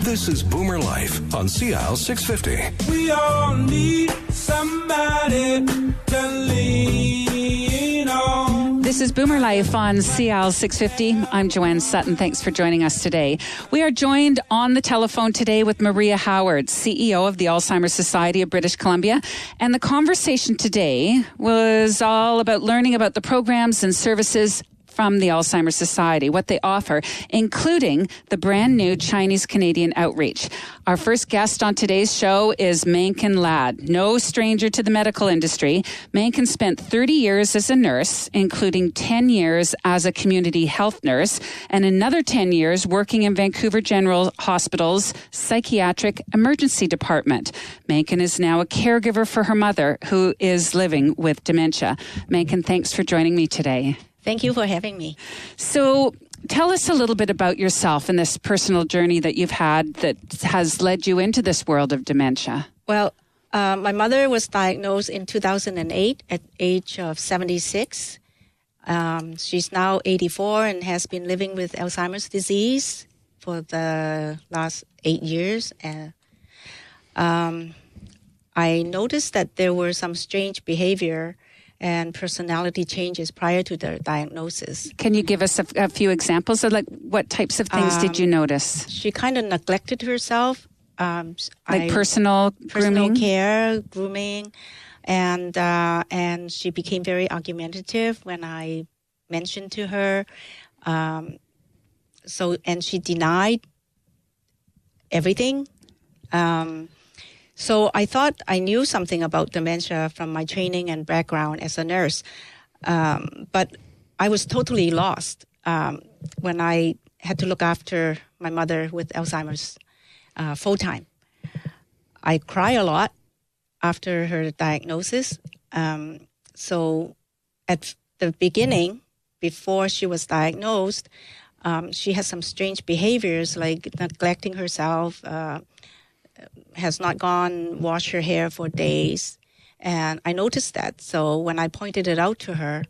This is BoomerLife on AlzheimerSocietyBC. We all need somebody to lean on. This is BoomerLife on AlzheimerSocietyBC. I'm Joanne Sutton. Thanks for joining us today. We are joined on the telephone today with Maria Howard, CEO of the Alzheimer's Society of British Columbia. And the conversation today was all about learning about the programs and services from the Alzheimer's Society, what they offer, including the brand new Chinese-Canadian outreach. Our first guest on today's show is Menken Ladd, no stranger to the medical industry. Menken spent 30 years as a nurse, including 10 years as a community health nurse, and another 10 years working in Vancouver General Hospital's psychiatric emergency department. Menken is now a caregiver for her mother, who is living with dementia. Menken, thanks for joining me today. Thank you for having me. So tell us a little bit about yourself and this personal journey that you've had that has led you into this world of dementia. Well, my mother was diagnosed in 2008 at the age of 76. She's now 84 and has been living with Alzheimer's disease for the last 8 years. I noticed that there were some strange behavior and personality changes prior to the diagnosis. Can you give us a few examples of what types of things did you notice? She kind of neglected herself. Personal grooming? Care, grooming, and she became very argumentative when I mentioned to her. And she denied everything. So I thought I knew something about dementia from my training and background as a nurse, but I was totally lost when I had to look after my mother with Alzheimer's full-time. I cry a lot after her diagnosis. So at the beginning, before she was diagnosed, she had some strange behaviors like neglecting herself, has not washed her hair for days. And I noticed that. So when I pointed it out to her,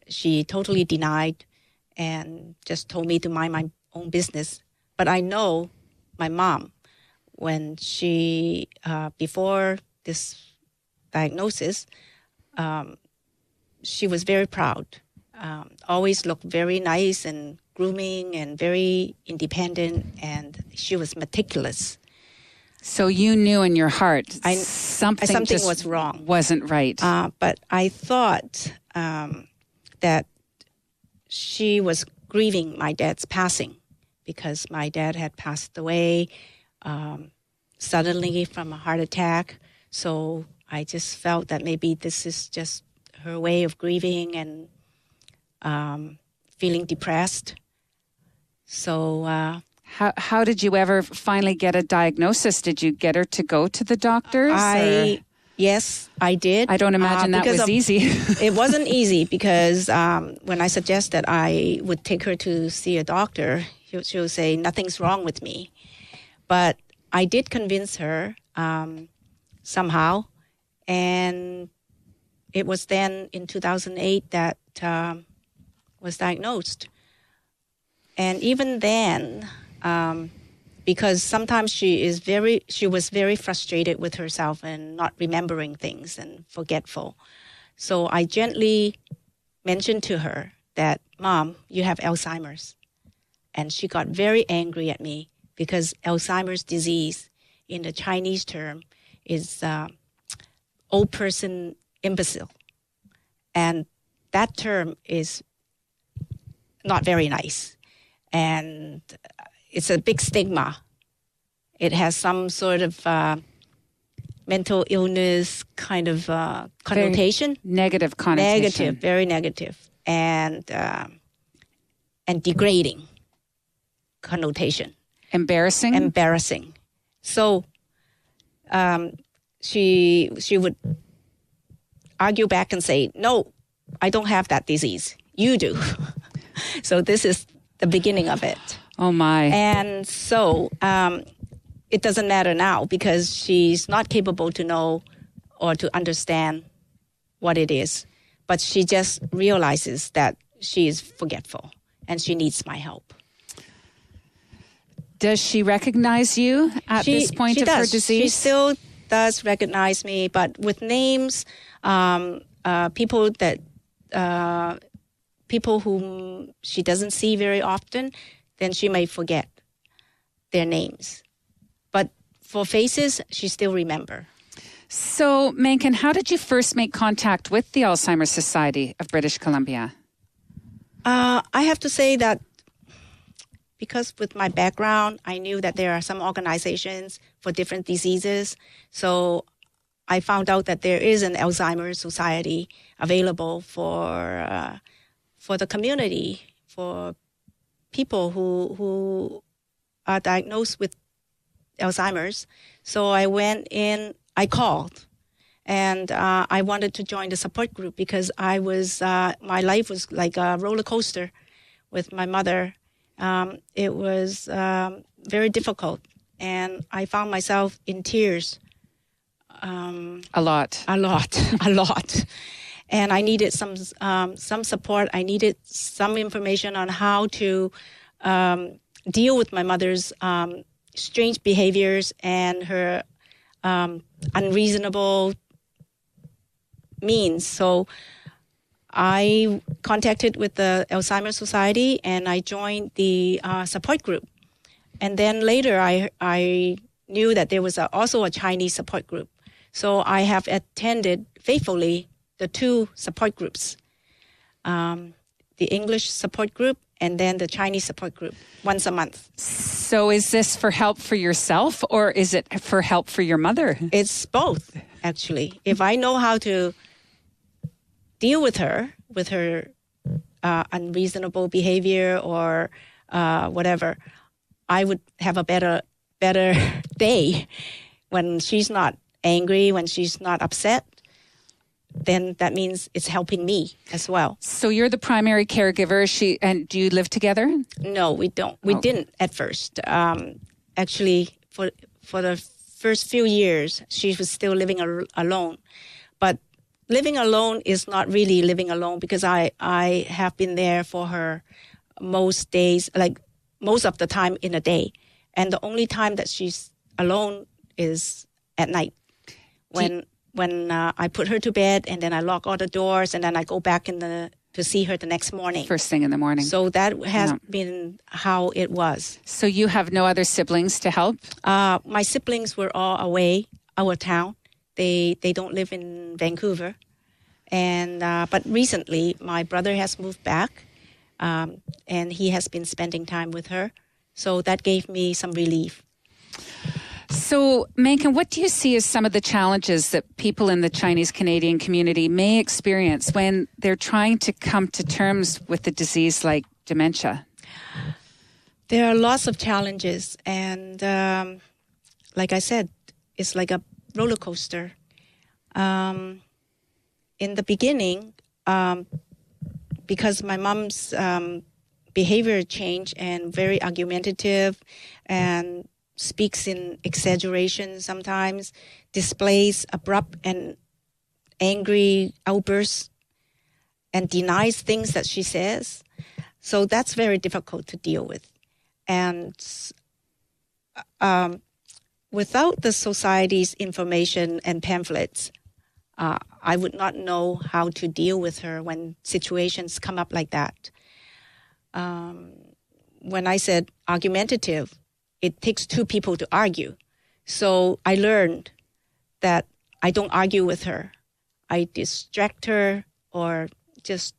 she totally denied and just told me to mind my own business. But I know my mom, when she, before this diagnosis, she was very proud, always looked very nice and grooming and very independent, and she was meticulous. So you knew in your heart something was wrong. Wasn't right. But I thought that she was grieving my dad's passing because my dad had passed away suddenly from a heart attack. So I just felt that maybe this is just her way of grieving and feeling depressed. So how did you ever finally get a diagnosis? Did you get her to go to the doctors? Yes, I did. I don't imagine that was easy. It wasn't easy because when I suggested I would take her to see a doctor, she'll say, nothing's wrong with me. But I did convince her somehow. And it was then in 2008 that was diagnosed. And even then, because sometimes she was very frustrated with herself and not remembering things and forgetful. So I gently mentioned to her that, Mom, you have Alzheimer's. And she got very angry at me because Alzheimer's disease in the Chinese term is old person imbecile. And that term is not very nice. And it's a big stigma. It has some sort of mental illness kind of connotation. Very negative connotation. Negative, very negative. And degrading connotation. Embarrassing? Embarrassing. So she would argue back and say, no, I don't have that disease. You do. So this is the beginning of it. Oh, my. And so it doesn't matter now because she's not capable to know or to understand what it is. But she just realizes that she is forgetful and she needs my help. Does she recognize you at this point of her disease? She still does recognize me, but with names, people whom she doesn't see very often, then she may forget their names. But for faces, she still remember. So, Mencken, how did you first make contact with the Alzheimer's Society of British Columbia? I have to say that because with my background, I knew that there are some organizations for different diseases. So I found out that there is an Alzheimer's Society available for the community, for people who are diagnosed with Alzheimer's. So I went in, I called, and I wanted to join the support group because I was my life was like a roller coaster with my mother. It was very difficult, and I found myself in tears. A lot. And I needed some support. I needed some information on how to deal with my mother's strange behaviors and her unreasonable means. So I contacted with the Alzheimer's Society and I joined the support group. And then later I knew that there was also a Chinese support group. So I have attended faithfully the two support groups, the English support group and then the Chinese support group once a month. So is this for help for yourself or is it for help for your mother? It's both, actually. If I know how to deal with her unreasonable behavior or whatever, I would have a better day when she's not angry, when she's not upset. Then that means it's helping me as well. So you're the primary caregiver. And do you live together? No, we don't. We didn't at first. Actually, for the first few years, she was still living alone. But living alone is not really living alone because I have been there for her most days, like most of the time in a day. And the only time that she's alone is at night when I put her to bed and then I lock all the doors and then I go back to see her the next morning. First thing in the morning. So that has been how it was. So you have no other siblings to help? My siblings were all away, out of town. They don't live in Vancouver. And but recently, my brother has moved back, and he has been spending time with her. So that gave me some relief. So, Mencken, what do you see as some of the challenges that people in the Chinese-Canadian community may experience when they're trying to come to terms with a disease like dementia? There are lots of challenges. And like I said, it's like a roller coaster. In the beginning, because my mom's behavior changed and very argumentative and speaks in exaggeration sometimes, displays abrupt and angry outbursts, and denies things that she says. So that's very difficult to deal with. And without the society's information and pamphlets, I would not know how to deal with her when situations come up like that. When I said argumentative, it takes two people to argue. So I learned that I don't argue with her. I distract her or just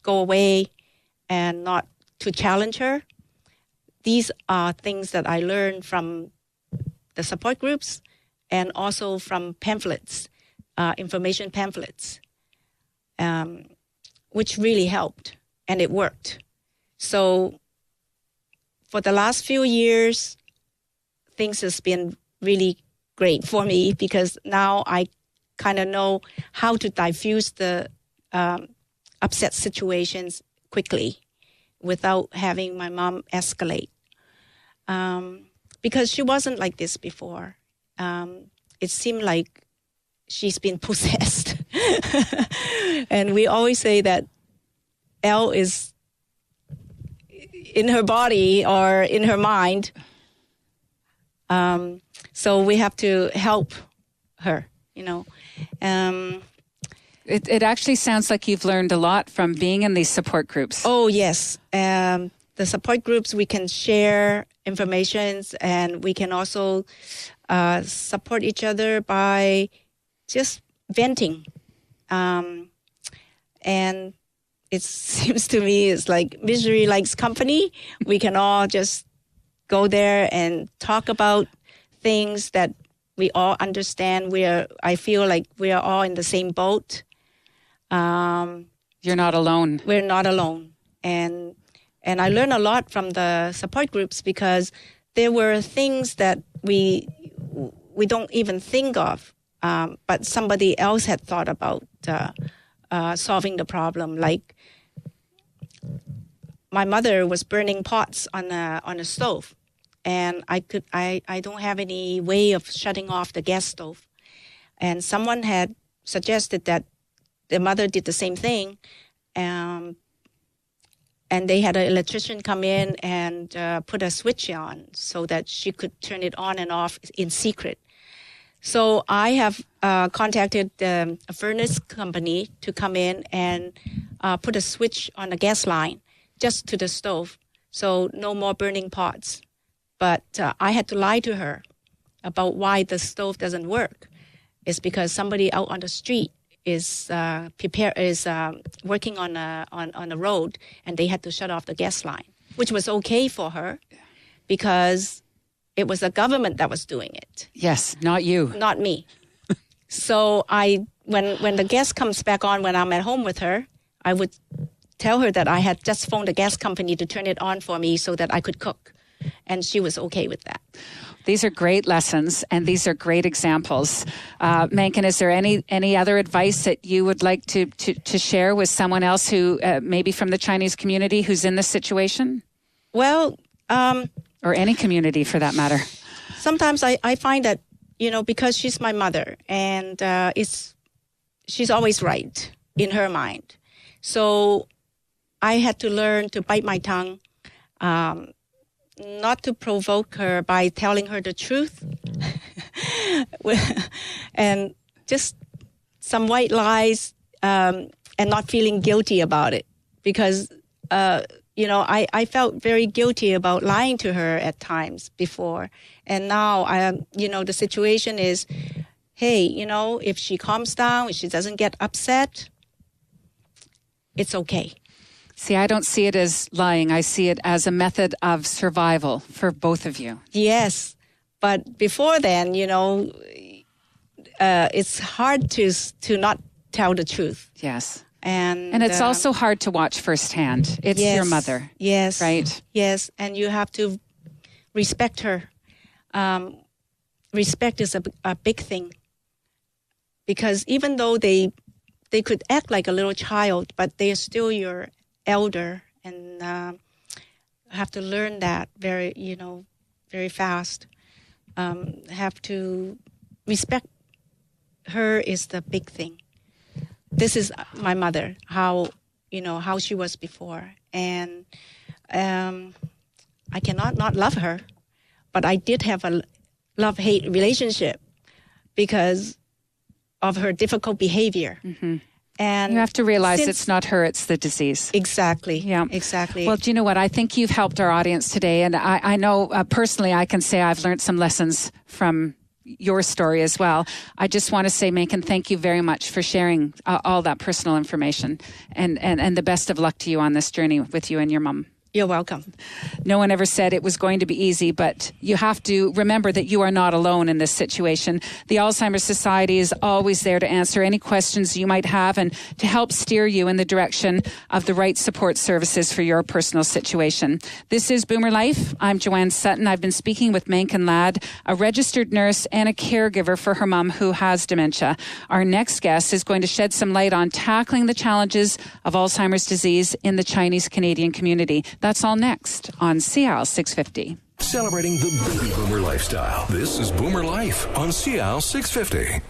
go away and not to challenge her. These are things that I learned from the support groups and also from pamphlets, information pamphlets, which really helped, and it worked. So for the last few years, things has been really great for me because now I kind of know how to diffuse the upset situations quickly without having my mom escalate. Because she wasn't like this before. It seemed like she's been possessed. And we always say that Elle is in her body or in her mind. So we have to help her, It actually sounds like you've learned a lot from being in these support groups. Oh, yes. The support groups, we can share information, and we can also support each other by just venting. And it seems to me it's like misery likes company. We can all just go there and talk about things that we all understand. I feel like we are all in the same boat. You're not alone. We're not alone. And I learned a lot from the support groups because there were things that we don't even think of, but somebody else had thought about solving the problem. Like my mother was burning pots on a stove, and I don't have any way of shutting off the gas stove. And someone had suggested that the mother did the same thing, and they had an electrician come in and put a switch on so that she could turn it on and off in secret. So I have contacted a furnace company to come in and put a switch on the gas line just to the stove, so no more burning pots. But I had to lie to her about why the stove doesn't work. It's because somebody out on the street is working on a road, and they had to shut off the gas line, which was okay for her because it was the government that was doing it. Yes, not you. Not me. So when the gas comes back on, when I'm at home with her, I would tell her that I had just phoned the gas company to turn it on for me so that I could cook. And she was okay with that. These are great lessons, and these are great examples. Mencken, is there any other advice that you would like to share with someone else who maybe from the Chinese community who's in this situation? Well, or any community for that matter. Sometimes I find that, because she's my mother, and she's always right in her mind. So I had to learn to bite my tongue, not to provoke her by telling her the truth, and just some white lies, and not feeling guilty about it. Because, I felt very guilty about lying to her at times before. And now, the situation is, hey, if she calms down, if she doesn't get upset, it's okay. See, I don't see it as lying. I see it as a method of survival for both of you. Yes. But before then, it's hard to not tell the truth. Yes. And it's also hard to watch firsthand. It's your mother. Yes. Right? Yes. And you have to respect her. Respect is a big thing. Because even though they could act like a little child, but they are still your elder, and have to learn that very fast. Have to respect her is the big thing. This is my mother, how she was before, and I cannot not love her, but I did have a love-hate relationship because of her difficult behavior. Mm-hmm. And you have to realize it's not her, it's the disease. Exactly. Yeah. Exactly. Well, do you know what? I think you've helped our audience today. And I know personally, I can say I've learned some lessons from your story as well. I just want to say, Mencken, thank you very much for sharing all that personal information. And the best of luck to you on this journey with you and your mom. You're welcome. No one ever said it was going to be easy, but you have to remember that you are not alone in this situation. The Alzheimer's Society is always there to answer any questions you might have and to help steer you in the direction of the right support services for your personal situation. This is Boomer Life. I'm Joanne Sutton. I've been speaking with Mencken Ladd, a registered nurse and a caregiver for her mom who has dementia. Our next guest is going to shed some light on tackling the challenges of Alzheimer's disease in the Chinese-Canadian community. That's all next on CL 650. Celebrating the baby boomer lifestyle. This is Boomer Life on CL 650.